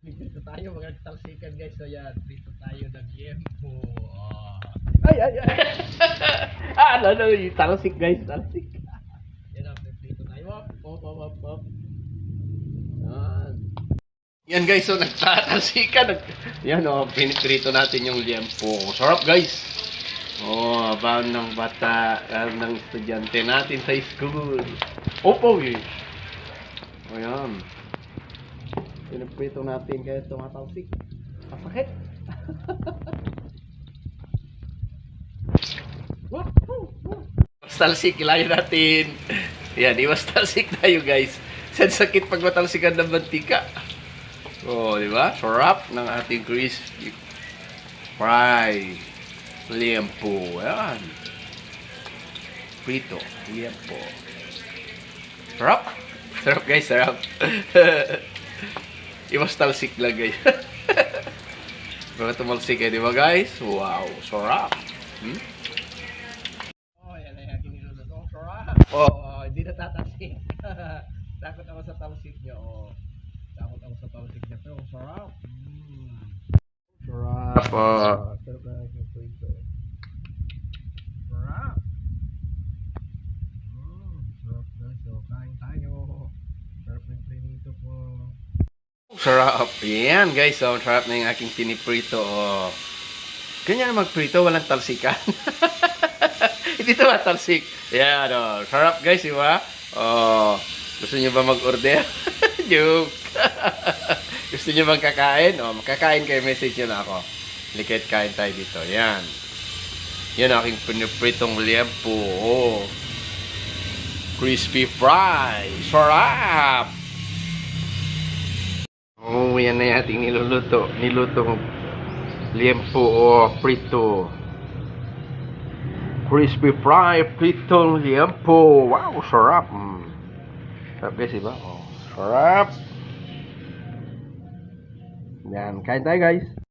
Dito tayo mga talsikan guys. So yan, dito tayo nag-yempo. Ano, yung talsik guys, talsik. Yan ang dito tayo. Op. Yan. Yan guys, so nagtatalsikan. Yan piniprito natin yung liempo. Sarap guys. Abang ng bata, ng estudyante natin sa school. Opo eh. Ayan. Piniprito natin kaya tumatalsik. Masakit. Talsik, ilayo natin. Yan, iwas talsik tayo guys. Sakit pag matalsikan ng mantika. Di ba? Sarap ng ating crispy fry liempo. Ayan. Prito, liempo. Sarap. Sarap guys, sarap. Iwas talsik lang guys. Mga tumalsik di ba guys? Wow, sarap. Yan ay aking niluluto. Sarap. Hindi na tatalsik. Takot ako sa talsik nyo. Takot ako sa talsik nyo. Pero sarap. Sarap. Sarap na aking prito. Sarap. Sarap guys. So, kain tayo. Sarap ng prinito po. Sarap. Yan guys. So, sarap na yung aking piniprito. Ganyan magprito. Walang talsikan. Hindi ito matalsik. Yan sarap guys. Diba? Gusto nyo ba mag-order? Joke. Gusto nyo bang kakain? Makakain kayo. Message nyo na ako. Likit kain tayo dito. Yan. Yan aking pinipritong liempo. Crispy fry. Sarap. Yan na yung ating niluluto. Nilutong liempo prito. Crispy fry, pritong liempo. Wow, sarap. Sarap guys, diba? Sarap. Yan, kain tayo guys.